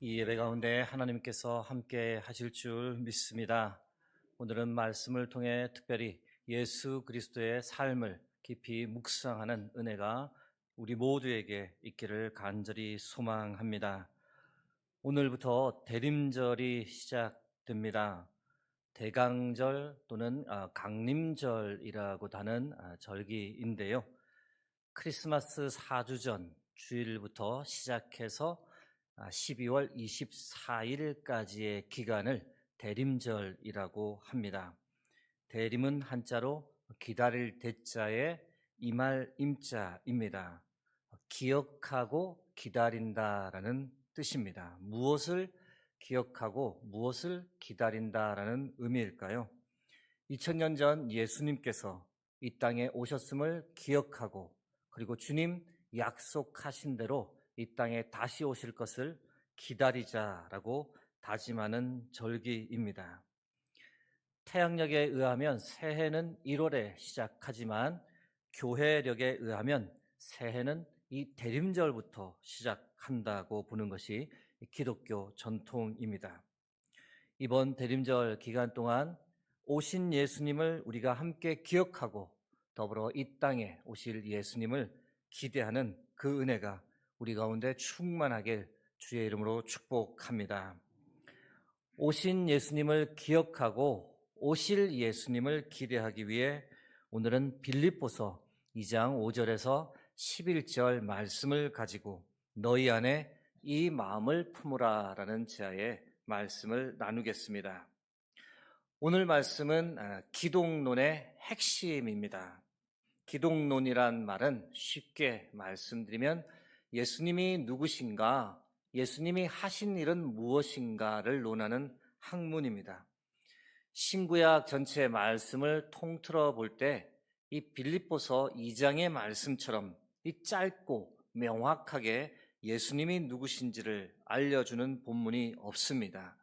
이 예배 가운데 하나님께서 함께 하실 줄 믿습니다. 오늘은 말씀을 통해 특별히 예수 그리스도의 삶을 깊이 묵상하는 은혜가 우리 모두에게 있기를 간절히 소망합니다. 오늘부터 대림절이 시작됩니다. 대강절 또는 강림절이라고 하는 절기인데요. 크리스마스 4주 전 주일부터 시작해서 12월 24일까지의 기간을 대림절이라고 합니다. 대림은 한자로 기다릴 대자에 임할 임자입니다. 기억하고 기다린다라는 뜻입니다. 무엇을 기억하고 무엇을 기다린다라는 의미일까요? 2000년 전 예수님께서 이 땅에 오셨음을 기억하고 그리고 주님 약속하신 대로 이 땅에 다시 오실 것을 기다리자라고 다짐하는 절기입니다. 태양력에 의하면 새해는 1월에 시작하지만 교회력에 의하면 새해는 이 대림절부터 시작한다고 보는 것이 기독교 전통입니다. 이번 대림절 기간 동안 오신 예수님을 우리가 함께 기억하고 더불어 이 땅에 오실 예수님을 기대하는 그 은혜가 우리 가운데 충만하길 주의 이름으로 축복합니다. 오신 예수님을 기억하고 오실 예수님을 기대하기 위해 오늘은 빌립보서 2장 5절에서 11절 말씀을 가지고 너희 안에 이 마음을 품으라 라는 제하의 말씀을 나누겠습니다. 오늘 말씀은 기독론의 핵심입니다. 기독론이란 말은 쉽게 말씀드리면 예수님이 누구신가, 예수님이 하신 일은 무엇인가를 논하는 학문입니다. 신구약 전체 말씀을 통틀어 볼 때 이 빌립보서 2장의 말씀처럼 이 짧고 명확하게 예수님이 누구신지를 알려주는 본문이 없습니다.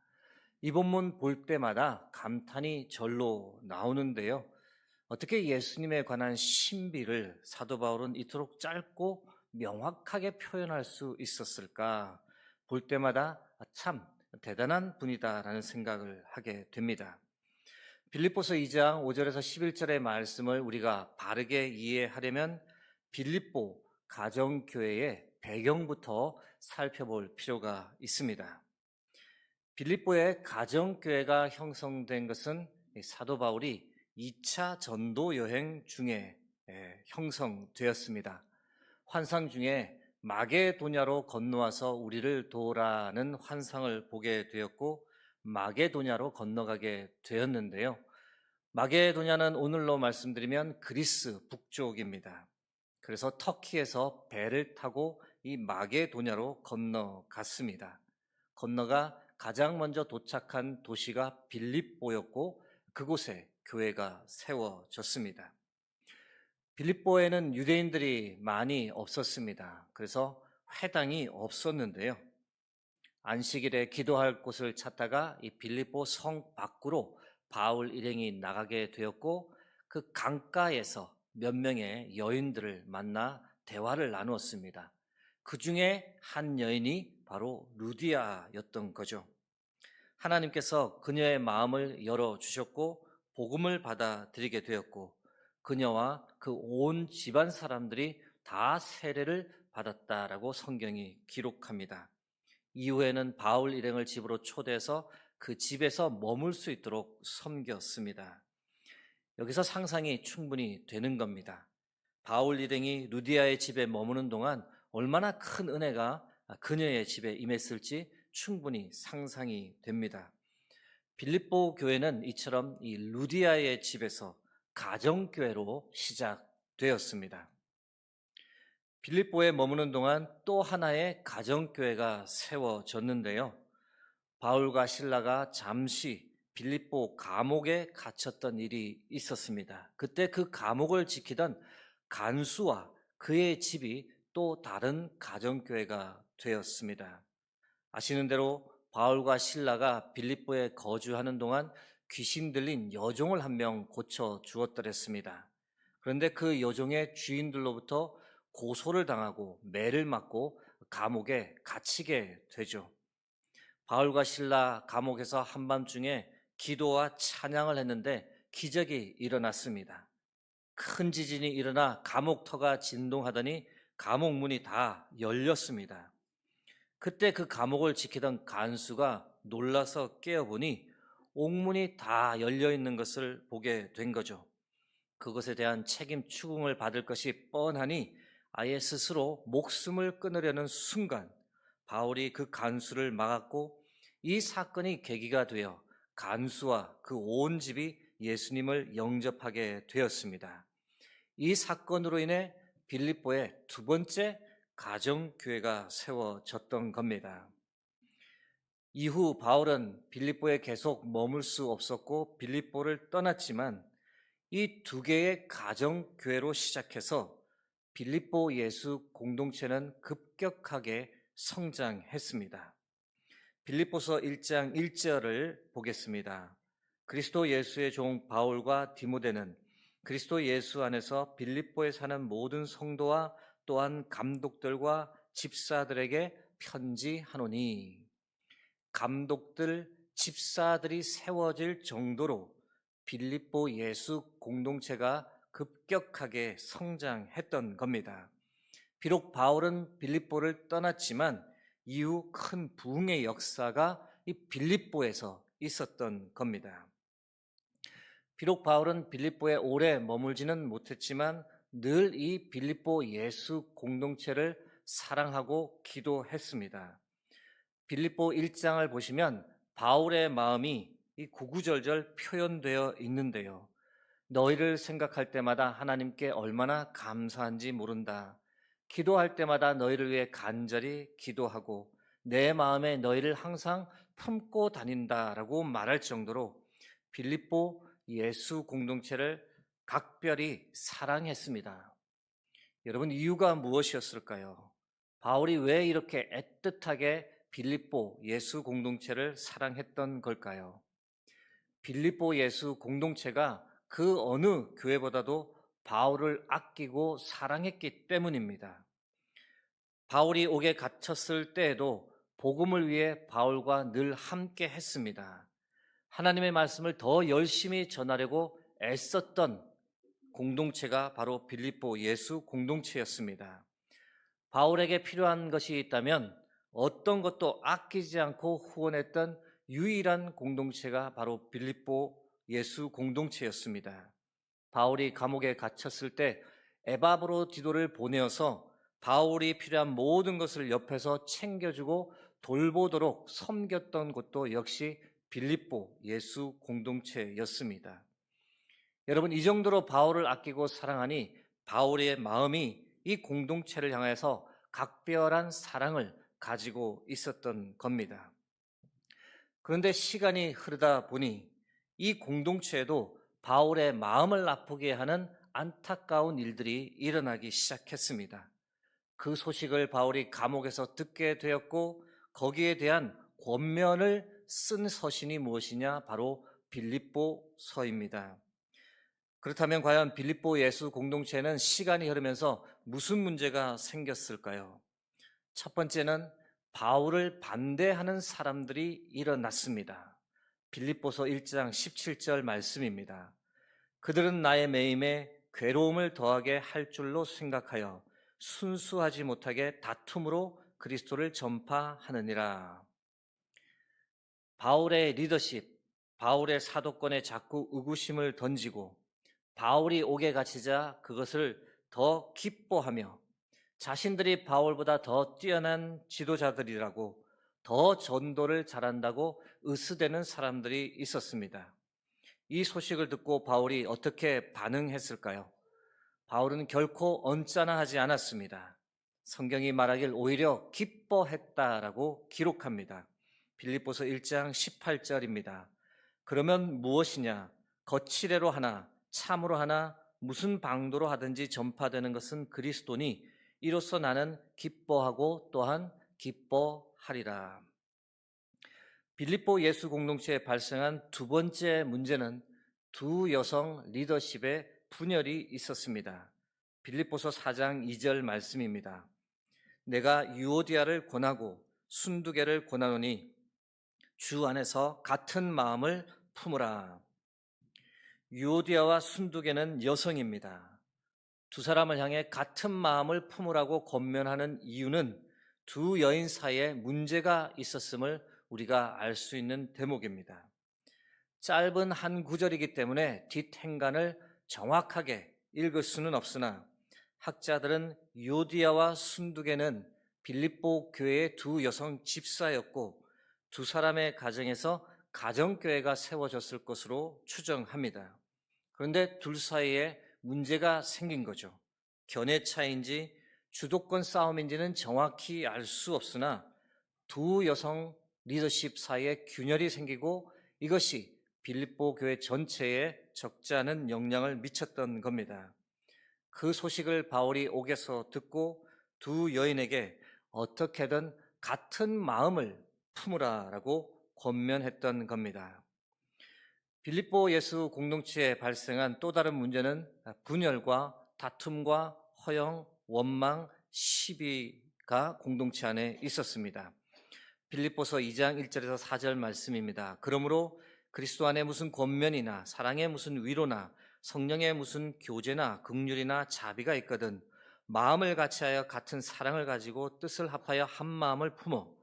이 본문 볼 때마다 감탄이 절로 나오는데요. 어떻게 예수님에 관한 신비를 사도 바울은 이토록 짧고 명확하게 표현할 수 있었을까? 볼 때마다 참 대단한 분이다라는 생각을 하게 됩니다. 빌립보서 2장 5절에서 11절의 말씀을 우리가 바르게 이해하려면 빌립보 가정교회의 배경부터 살펴볼 필요가 있습니다. 빌립보의 가정교회가 형성된 것은 사도 바울이 2차 전도 여행 중에 형성되었습니다. 환상 중에 마게도냐로 건너와서 우리를 도우라는 환상을 보게 되었고 마게도냐로 건너가게 되었는데요. 마게도냐는 오늘로 말씀드리면 그리스 북쪽입니다. 그래서 터키에서 배를 타고 이 마게도냐로 건너갔습니다. 건너가 가장 먼저 도착한 도시가 빌립보였고 그곳에 교회가 세워졌습니다. 빌립보에는 유대인들이 많이 없었습니다. 그래서 회당이 없었는데요. 안식일에 기도할 곳을 찾다가 이 빌립보 성 밖으로 바울 일행이 나가게 되었고 그 강가에서 몇 명의 여인들을 만나 대화를 나누었습니다. 그 중에 한 여인이 바로 루디아였던 거죠. 하나님께서 그녀의 마음을 열어주셨고 복음을 받아들이게 되었고 그녀와 그 온 집안 사람들이 다 세례를 받았다라고 성경이 기록합니다. 이후에는 바울 일행을 집으로 초대해서 그 집에서 머물 수 있도록 섬겼습니다. 여기서 상상이 충분히 되는 겁니다. 바울 일행이 루디아의 집에 머무는 동안 얼마나 큰 은혜가 그녀의 집에 임했을지 충분히 상상이 됩니다. 빌립보 교회는 이처럼 이 루디아의 집에서 가정교회로 시작되었습니다. 빌립보에 머무는 동안 또 하나의 가정교회가 세워졌는데요. 바울과 실라가 잠시 빌립보 감옥에 갇혔던 일이 있었습니다. 그때 그 감옥을 지키던 간수와 그의 집이 또 다른 가정교회가 되었습니다. 아시는 대로 바울과 실라가 빌립보에 거주하는 동안 귀신 들린 여종을 한 명 고쳐 주었더랬습니다. 그런데 그 여종의 주인들로부터 고소를 당하고 매를 맞고 감옥에 갇히게 되죠. 바울과 실라 감옥에서 한밤중에 기도와 찬양을 했는데 기적이 일어났습니다. 큰 지진이 일어나 감옥터가 진동하더니 감옥 문이 다 열렸습니다. 그때 그 감옥을 지키던 간수가 놀라서 깨어보니 옥문이 다 열려 있는 것을 보게 된 거죠. 그것에 대한 책임 추궁을 받을 것이 뻔하니 아예 스스로 목숨을 끊으려는 순간 바울이 그 간수를 막았고, 이 사건이 계기가 되어 간수와 그 온 집이 예수님을 영접하게 되었습니다. 이 사건으로 인해 빌립보에 두 번째 가정교회가 세워졌던 겁니다. 이후 바울은 빌립보에 계속 머물 수 없었고 빌립보를 떠났지만, 이 두 개의 가정교회로 시작해서 빌립보 예수 공동체는 급격하게 성장했습니다. 빌립보서 1장 1절을 보겠습니다. 그리스도 예수의 종 바울과 디모데는 그리스도 예수 안에서 빌립보에 사는 모든 성도와 또한 감독들과 집사들에게 편지하노니. 감독들, 집사들이 세워질 정도로 빌립보 예수 공동체가 급격하게 성장했던 겁니다. 비록 바울은 빌립보를 떠났지만 이후 큰 부흥의 역사가 이 빌립보에서 있었던 겁니다. 비록 바울은 빌립보에 오래 머물지는 못했지만 늘 이 빌립보 예수 공동체를 사랑하고 기도했습니다. 빌립보 1장을 보시면 바울의 마음이 이 구구절절 표현되어 있는데요. 너희를 생각할 때마다 하나님께 얼마나 감사한지 모른다. 기도할 때마다 너희를 위해 간절히 기도하고 내 마음에 너희를 항상 품고 다닌다라고 말할 정도로 빌립보 예수 공동체를 각별히 사랑했습니다. 여러분, 이유가 무엇이었을까요? 바울이 왜 이렇게 애틋하게 빌립보 예수 공동체를 사랑했던 걸까요? 빌립보 예수 공동체가 그 어느 교회보다도 바울을 아끼고 사랑했기 때문입니다. 바울이 옥에 갇혔을 때에도 복음을 위해 바울과 늘 함께 했습니다. 하나님의 말씀을 더 열심히 전하려고 애썼던 공동체가 바로 빌립보 예수 공동체였습니다. 바울에게 필요한 것이 있다면 어떤 것도 아끼지 않고 후원했던 유일한 공동체가 바로 빌립보 예수 공동체였습니다. 바울이 감옥에 갇혔을 때 에바브로디도를 보내어서 바울이 필요한 모든 것을 옆에서 챙겨주고 돌보도록 섬겼던 곳도 역시 빌립보 예수 공동체였습니다. 여러분, 이 정도로 바울을 아끼고 사랑하니 바울의 마음이 이 공동체를 향해서 각별한 사랑을 가지고 있었던 겁니다. 그런데 시간이 흐르다 보니 이 공동체에도 바울의 마음을 아프게 하는 안타까운 일들이 일어나기 시작했습니다. 그 소식을 바울이 감옥에서 듣게 되었고 거기에 대한 권면을 쓴 서신이 무엇이냐? 바로 빌립보서입니다. 그렇다면 과연 빌립보 예수 공동체는 시간이 흐르면서 무슨 문제가 생겼을까요? 첫 번째는 바울을 반대하는 사람들이 일어났습니다. 빌립보서 1장 17절 말씀입니다. 그들은 나의 매임에 괴로움을 더하게 할 줄로 생각하여 순수하지 못하게 다툼으로 그리스도를 전파하느니라. 바울의 리더십, 바울의 사도권에 자꾸 의구심을 던지고 바울이 옥에 갇히자 그것을 더 기뻐하며 자신들이 바울보다 더 뛰어난 지도자들이라고, 더 전도를 잘한다고 으스대는 사람들이 있었습니다. 이 소식을 듣고 바울이 어떻게 반응했을까요? 바울은 결코 언짢아하지 않았습니다. 성경이 말하길 오히려 기뻐했다라고 기록합니다. 빌립보서 1장 18절입니다. 그러면 무엇이냐? 거칠애로 하나 참으로 하나 무슨 방도로 하든지 전파되는 것은 그리스도니 이로써 나는 기뻐하고 또한 기뻐하리라. 빌립보 예수 공동체에 발생한 두 번째 문제는 두 여성 리더십의 분열이 있었습니다. 빌립보서 4장 2절 말씀입니다. 내가 유오디아를 권하고 순두개를 권하노니 주 안에서 같은 마음을 품으라. 유오디아와 순두계는 여성입니다. 두 사람을 향해 같은 마음을 품으라고 권면하는 이유는 두 여인 사이에 문제가 있었음을 우리가 알 수 있는 대목입니다. 짧은 한 구절이기 때문에 뒷행간을 정확하게 읽을 수는 없으나 학자들은 유오디아와 순두계는 빌립보 교회의 두 여성 집사였고 두 사람의 가정에서 가정교회가 세워졌을 것으로 추정합니다. 그런데 둘 사이에 문제가 생긴 거죠. 견해 차이인지 주도권 싸움인지는 정확히 알 수 없으나 두 여성 리더십 사이에 균열이 생기고 이것이 빌립보 교회 전체에 적지 않은 영향을 미쳤던 겁니다. 그 소식을 바울이 옥에서 듣고 두 여인에게 어떻게든 같은 마음을 품으라라고 권면했던 겁니다. 빌립보 예수 공동체에 발생한 또 다른 문제는 분열과 다툼과 허영, 원망, 시비가 공동체 안에 있었습니다. 빌립보서 2장 1절에서 4절 말씀입니다. 그러므로 그리스도 안에 무슨 권면이나 사랑의 무슨 위로나 성령의 무슨 교제나 긍휼이나 자비가 있거든 마음을 같이하여 같은 사랑을 가지고 뜻을 합하여 한 마음을 품어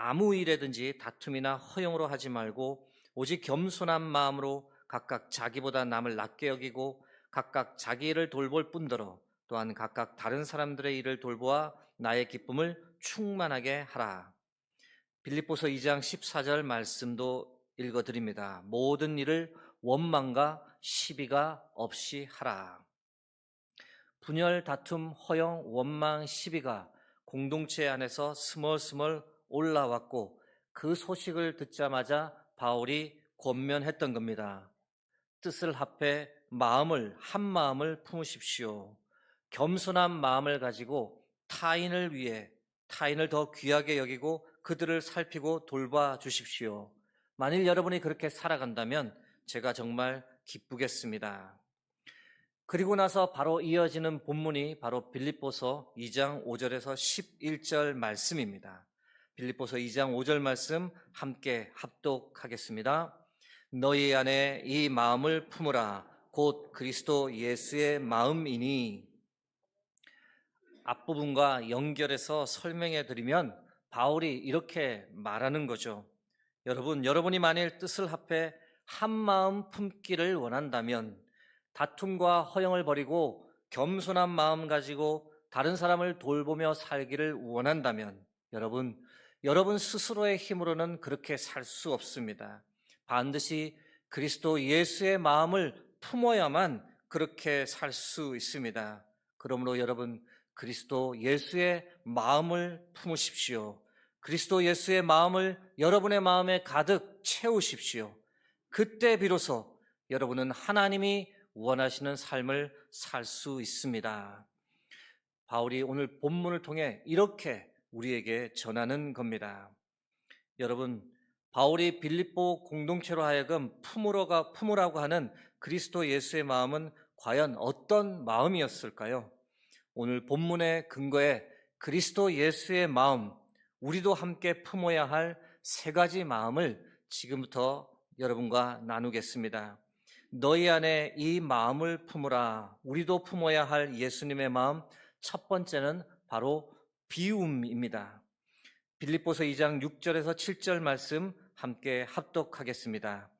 아무 일에든지 다툼이나 허용으로 하지 말고 오직 겸손한 마음으로 각각 자기보다 남을 낮게 여기고 각각 자기 일을 돌볼 뿐더러 또한 각각 다른 사람들의 일을 돌보아 나의 기쁨을 충만하게 하라. 빌립보서 2장 14절 말씀도 읽어드립니다. 모든 일을 원망과 시비가 없이 하라. 분열, 다툼, 허영, 원망, 시비가 공동체 안에서 스멀스멀 올라왔고 그 소식을 듣자마자 바울이 권면했던 겁니다. 뜻을 합해 마음을 한 마음을 품으십시오. 겸손한 마음을 가지고 타인을 위해 타인을 더 귀하게 여기고 그들을 살피고 돌봐 주십시오. 만일 여러분이 그렇게 살아간다면 제가 정말 기쁘겠습니다. 그리고 나서 바로 이어지는 본문이 바로 빌립보서 2장 5절에서 11절 말씀입니다. 빌립보서 2장 5절 말씀 함께 합독하겠습니다. 너희 안에 이 마음을 품으라. 곧 그리스도 예수의 마음이니. 앞부분과 연결해서 설명해 드리면 바울이 이렇게 말하는 거죠. 여러분이 만일 뜻을 합해 한 마음 품기를 원한다면 다툼과 허영을 버리고 겸손한 마음 가지고 다른 사람을 돌보며 살기를 원한다면 여러분 스스로의 힘으로는 그렇게 살 수 없습니다. 반드시 그리스도 예수의 마음을 품어야만 그렇게 살 수 있습니다. 그러므로 여러분 그리스도 예수의 마음을 품으십시오. 그리스도 예수의 마음을 여러분의 마음에 가득 채우십시오. 그때 비로소 여러분은 하나님이 원하시는 삶을 살 수 있습니다. 바울이 오늘 본문을 통해 이렇게 우리에게 전하는 겁니다. 여러분, 바울이 빌립보 공동체로 하여금 품으라고 하는 그리스도 예수의 마음은 과연 어떤 마음이었을까요? 오늘 본문의 근거에 그리스도 예수의 마음, 우리도 함께 품어야 할 세 가지 마음을 지금부터 여러분과 나누겠습니다. 너희 안에 이 마음을 품으라. 우리도 품어야 할 예수님의 마음. 첫 번째는 바로 비움입니다. 빌립보서 2장 6절에서 7절 말씀 함께 합독하겠습니다.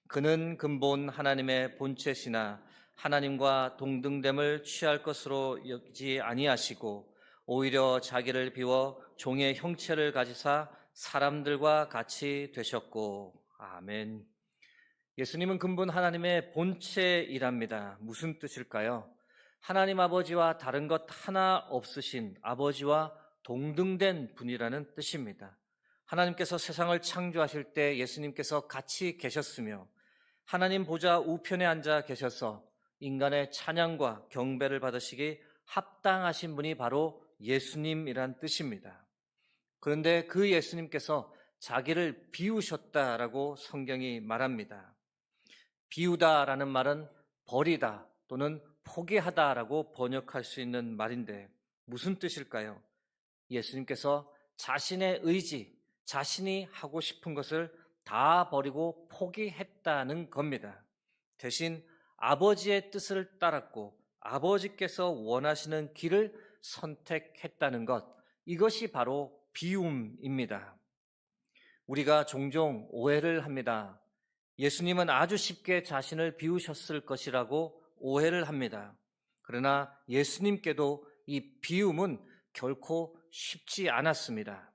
그는 근본 하나님의 본체시나 하나님과 동등됨을 취할 것으로 여기지 아니하시고 오히려 자기를 비워 종의 형체를 가지사 사람들과 같이 되셨고. 아멘. 예수님은 근본 하나님의 본체이랍니다. 무슨 뜻일까요? 하나님 아버지와 다른 것 하나 없으신 아버지와 동등된 분이라는 뜻입니다. 하나님께서 세상을 창조하실 때 예수님께서 같이 계셨으며 하나님 보좌 우편에 앉아 계셔서 인간의 찬양과 경배를 받으시기 합당하신 분이 바로 예수님이란 뜻입니다. 그런데 그 예수님께서 자기를 비우셨다라고 성경이 말합니다. 비우다라는 말은 버리다 또는 포기하다라고 번역할 수 있는 말인데 무슨 뜻일까요? 예수님께서 자신의 의지, 자신이 하고 싶은 것을 다 버리고 포기했다는 겁니다. 대신 아버지의 뜻을 따랐고 아버지께서 원하시는 길을 선택했다는 것, 이것이 바로 비움입니다. 우리가 종종 오해를 합니다. 예수님은 아주 쉽게 자신을 비우셨을 것이라고 오해를 합니다. 그러나 예수님께도 이 비움은 결코 쉽지 않았습니다.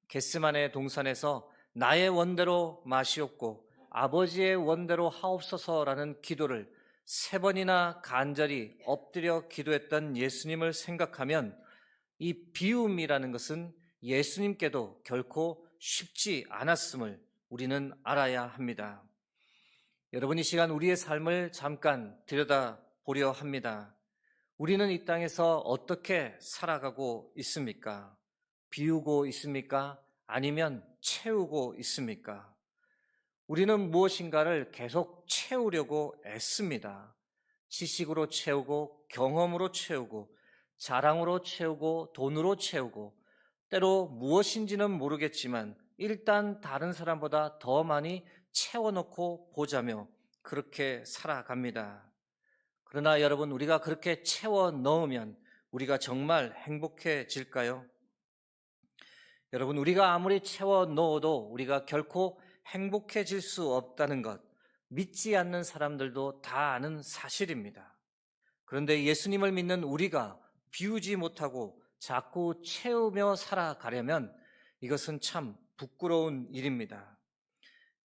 겟세마네 동산에서 나의 원대로 마시옵고 아버지의 원대로 하옵소서라는 기도를 3번이나 간절히 엎드려 기도했던 예수님을 생각하면 이 비움이라는 것은 예수님께도 결코 쉽지 않았음을 우리는 알아야 합니다. 여러분, 이 시간 우리의 삶을 잠깐 들여다보려 합니다. 우리는 이 땅에서 어떻게 살아가고 있습니까? 비우고 있습니까? 아니면 채우고 있습니까? 우리는 무엇인가를 계속 채우려고 애씁니다. 지식으로 채우고, 경험으로 채우고, 자랑으로 채우고, 돈으로 채우고, 때로 무엇인지는 모르겠지만 일단 다른 사람보다 더 많이 채워놓고 보자며 그렇게 살아갑니다. 그러나 여러분, 우리가 그렇게 채워 넣으면 우리가 정말 행복해질까요? 여러분, 우리가 아무리 채워 넣어도 우리가 결코 행복해질 수 없다는 것, 믿지 않는 사람들도 다 아는 사실입니다. 그런데 예수님을 믿는 우리가 비우지 못하고 자꾸 채우며 살아가려면 이것은 참 부끄러운 일입니다.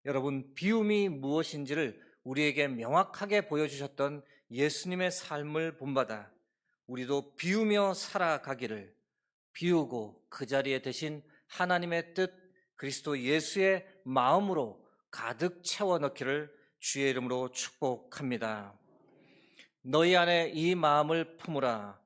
여러분, 비움이 무엇인지를 우리에게 명확하게 보여주셨던 예수님의 삶을 본받아 우리도 비우며 살아가기를, 비우고 그 자리에 대신 하나님의 뜻, 그리스도 예수의 마음으로 가득 채워 넣기를 주의 이름으로 축복합니다. 너희 안에 이 마음을 품으라.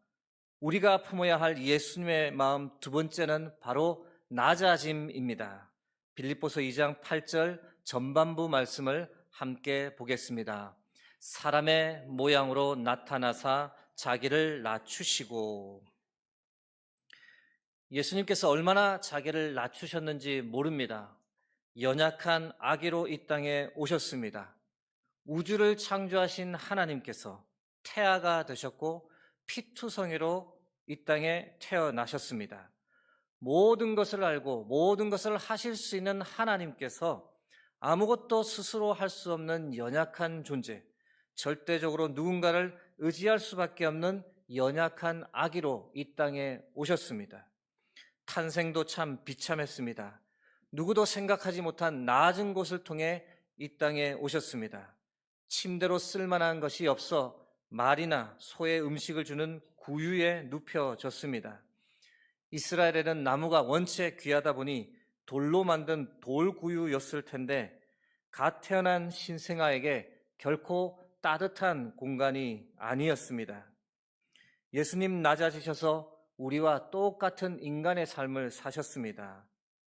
우리가 품어야 할 예수님의 마음 두 번째는 바로 낮아짐입니다. 빌립보서 2장 8절 전반부 말씀을 함께 보겠습니다. 사람의 모양으로 나타나사 자기를 낮추시고. 예수님께서 얼마나 자기를 낮추셨는지 모릅니다. 연약한 아기로 이 땅에 오셨습니다. 우주를 창조하신 하나님께서 태아가 되셨고 피투성이로 이 땅에 태어나셨습니다. 모든 것을 알고 모든 것을 하실 수 있는 하나님께서 아무것도 스스로 할 수 없는 연약한 존재, 절대적으로 누군가를 의지할 수밖에 없는 연약한 아기로 이 땅에 오셨습니다. 탄생도 참 비참했습니다. 누구도 생각하지 못한 낮은 곳을 통해 이 땅에 오셨습니다. 침대로 쓸만한 것이 없어 말이나 소의 음식을 주는 구유에 눕혀졌습니다. 이스라엘에는 나무가 원체 귀하다 보니 돌로 만든 돌구유였을 텐데 갓 태어난 신생아에게 결코 따뜻한 공간이 아니었습니다. 예수님 낮아지셔서 우리와 똑같은 인간의 삶을 사셨습니다.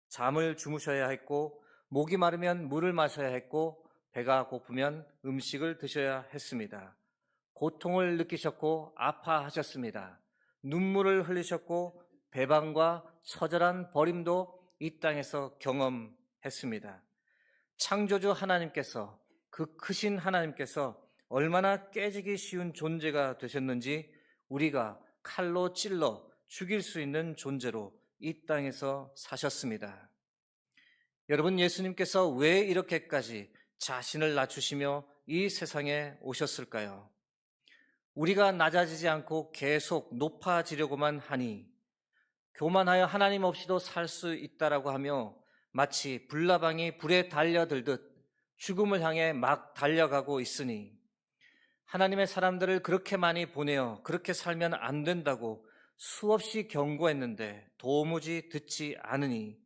잠을 주무셔야 했고, 목이 마르면 물을 마셔야 했고, 배가 고프면 음식을 드셔야 했습니다. 고통을 느끼셨고 아파하셨습니다. 눈물을 흘리셨고 배반과 처절한 버림도 이 땅에서 경험했습니다. 창조주 하나님께서, 그 크신 하나님께서 얼마나 깨지기 쉬운 존재가 되셨는지 우리가 칼로 찔러 죽일 수 있는 존재로 이 땅에서 사셨습니다. 여러분, 예수님께서 왜 이렇게까지 자신을 낮추시며 이 세상에 오셨을까요? 우리가 낮아지지 않고 계속 높아지려고만 하니, 교만하여 하나님 없이도 살 수 있다라고 하며 마치 불나방이 불에 달려들듯 죽음을 향해 막 달려가고 있으니, 하나님의 사람들을 그렇게 많이 보내어 그렇게 살면 안 된다고 수없이 경고했는데 도무지 듣지 않으니,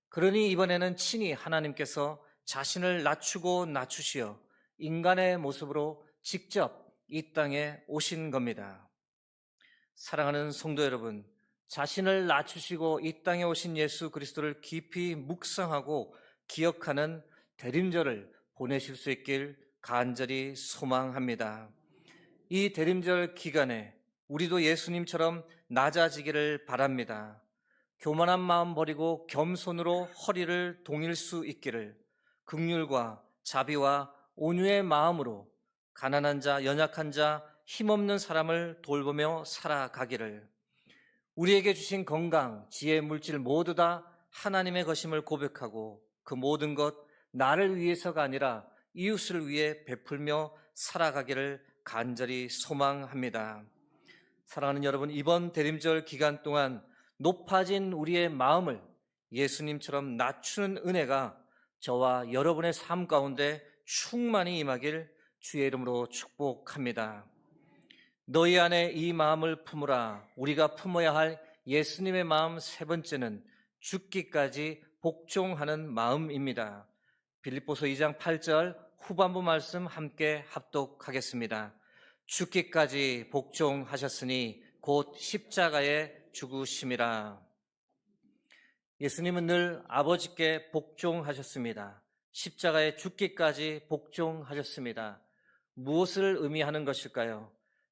그러니 이번에는 친히 하나님께서 자신을 낮추고 낮추시어 인간의 모습으로 직접 이 땅에 오신 겁니다. 사랑하는 성도 여러분, 자신을 낮추시고 이 땅에 오신 예수 그리스도를 깊이 묵상하고 기억하는 대림절을 보내실 수 있길 간절히 소망합니다. 이 대림절 기간에 우리도 예수님처럼 낮아지기를 바랍니다. 교만한 마음 버리고 겸손으로 허리를 동일 수 있기를, 긍휼과 자비와 온유의 마음으로 가난한 자, 연약한 자, 힘없는 사람을 돌보며 살아가기를, 우리에게 주신 건강, 지혜, 물질 모두 다 하나님의 것임을 고백하고 그 모든 것 나를 위해서가 아니라 이웃을 위해 베풀며 살아가기를 간절히 소망합니다. 사랑하는 여러분, 이번 대림절 기간 동안 높아진 우리의 마음을 예수님처럼 낮추는 은혜가 저와 여러분의 삶 가운데 충만히 임하길 주의 이름으로 축복합니다. 너희 안에 이 마음을 품으라. 우리가 품어야 할 예수님의 마음 세 번째는 죽기까지 복종하는 마음입니다. 빌립보서 2장 8절 후반부 말씀 함께 합독하겠습니다. 죽기까지 복종하셨으니 곧 십자가에 죽으심이라. 예수님은 늘 아버지께 복종하셨습니다. 십자가에 죽기까지 복종하셨습니다. 무엇을 의미하는 것일까요?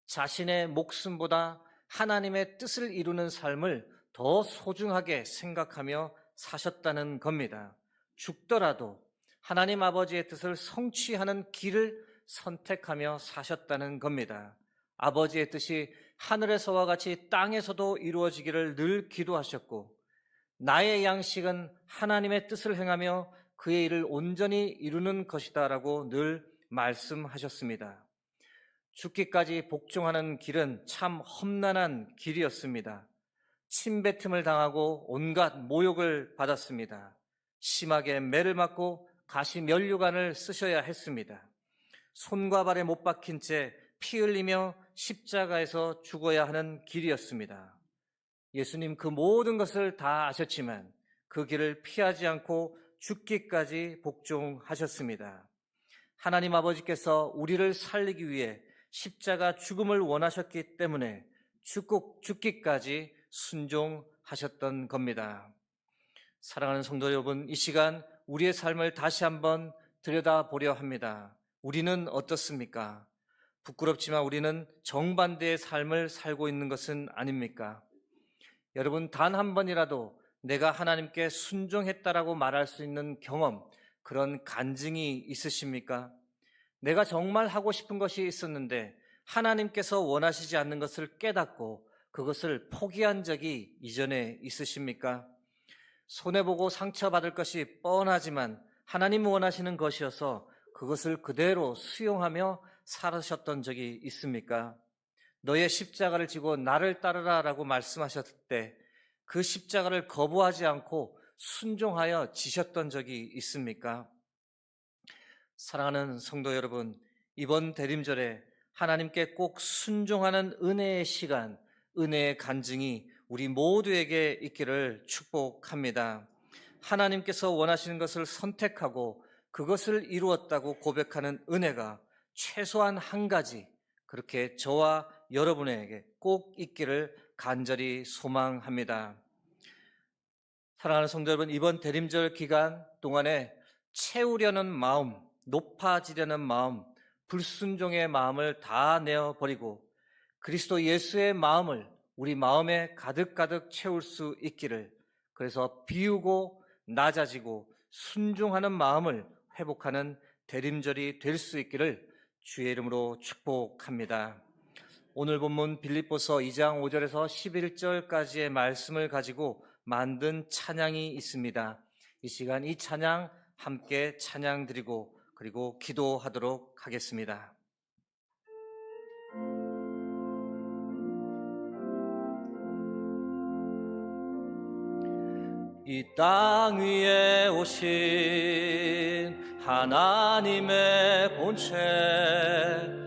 자신의 목숨보다 하나님의 뜻을 이루는 삶을 더 소중하게 생각하며 사셨다는 겁니다. 죽더라도 하나님 아버지의 뜻을 성취하는 길을 선택하며 사셨다는 겁니다. 아버지의 뜻이 하늘에서와 같이 땅에서도 이루어지기를 늘 기도하셨고, 나의 양식은 하나님의 뜻을 행하며 그의 일을 온전히 이루는 것이다 라고 늘 말씀하셨습니다. 죽기까지 복종하는 길은 참 험난한 길이었습니다. 침뱉음을 당하고 온갖 모욕을 받았습니다. 심하게 매를 맞고 가시 면류관을 쓰셔야 했습니다. 손과 발에 못 박힌 채 피 흘리며 십자가에서 죽어야 하는 길이었습니다. 예수님 그 모든 것을 다 아셨지만 그 길을 피하지 않고 죽기까지 복종하셨습니다. 하나님 아버지께서 우리를 살리기 위해 십자가 죽음을 원하셨기 때문에 죽기까지 순종하셨던 겁니다. 사랑하는 성도 여러분, 이 시간 우리의 삶을 다시 한번 들여다보려 합니다. 우리는 어떻습니까? 부끄럽지만 우리는 정반대의 삶을 살고 있는 것은 아닙니까? 여러분, 단 한 번이라도 내가 하나님께 순종했다라고 말할 수 있는 경험, 그런 간증이 있으십니까? 내가 정말 하고 싶은 것이 있었는데 하나님께서 원하시지 않는 것을 깨닫고 그것을 포기한 적이 이전에 있으십니까? 손해보고 상처받을 것이 뻔하지만 하나님 원하시는 것이어서 그것을 그대로 수용하며 살으셨던 적이 있습니까? 너의 십자가를 지고 나를 따르라 라고 말씀하셨을 때 그 십자가를 거부하지 않고 순종하여 지셨던 적이 있습니까? 사랑하는 성도 여러분, 이번 대림절에 하나님께 꼭 순종하는 은혜의 시간, 은혜의 간증이 우리 모두에게 있기를 축복합니다. 하나님께서 원하시는 것을 선택하고 그것을 이루었다고 고백하는 은혜가 최소한 한 가지, 그렇게 저와 여러분에게 꼭 있기를 간절히 소망합니다. 사랑하는 성도 여러분, 이번 대림절 기간 동안에 채우려는 마음, 높아지려는 마음, 불순종의 마음을 다 내어버리고 그리스도 예수의 마음을 우리 마음에 가득가득 채울 수 있기를, 그래서 비우고 낮아지고 순종하는 마음을 회복하는 대림절이 될 수 있기를 주의 이름으로 축복합니다. 오늘 본문 빌립보서 2장 5절에서 11절까지의 말씀을 가지고 만든 찬양이 있습니다. 이 시간 이 찬양 함께 찬양 드리고 그리고 기도하도록 하겠습니다. 이 땅 위에 오신 하나님의 본체,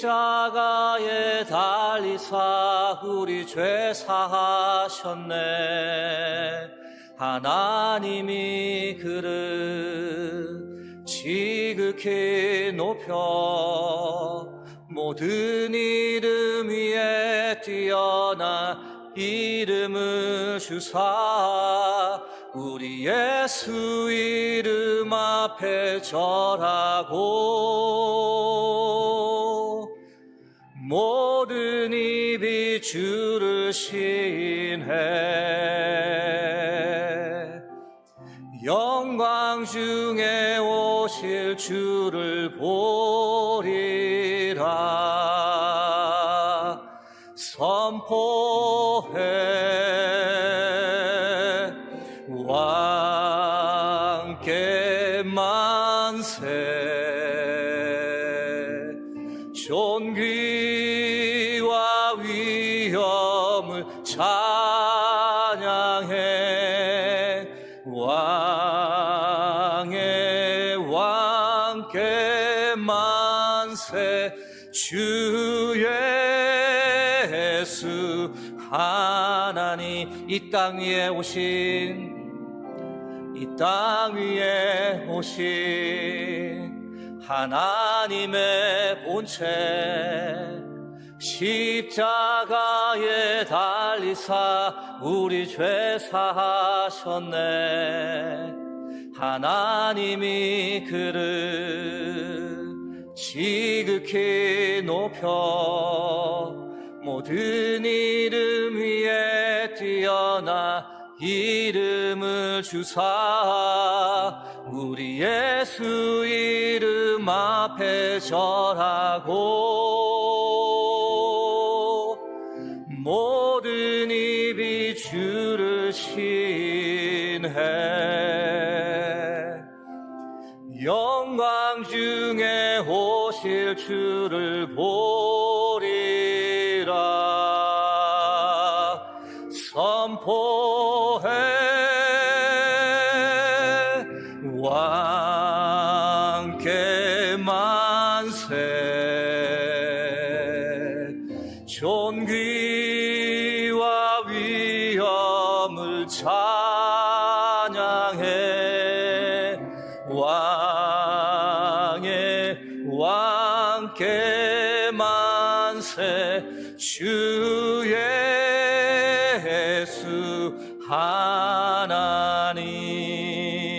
십자가에 달리사 우리 죄 사하셨네. 하나님이 그를 지극히 높여 모든 이름 위에 뛰어나 이름을 주사 우리 예수 이름 앞에 절하고 모든 입이 주를 시인해. 영광 중에 오실 주를 보리라. 선포해 왕께 만세. 존귀와 위엄을 찬양해 왕의 왕께 만세. 주 예수 하나님 이 땅 위에 오신 하나님의 본체 십자가에 달리사 우리 죄 사하셨네. 하나님이 그를 지극히 높여 모든 이름 위에 뛰어나 이름을 주사 우리 예수 이름 앞에 절하고 모든 입이 주를 신해. 영광 중에 오실 주를 보리라. 선포해 왕께 만세. 존귀와 위엄을 찬양해 왕의 왕께 만세. 주 예수 하나님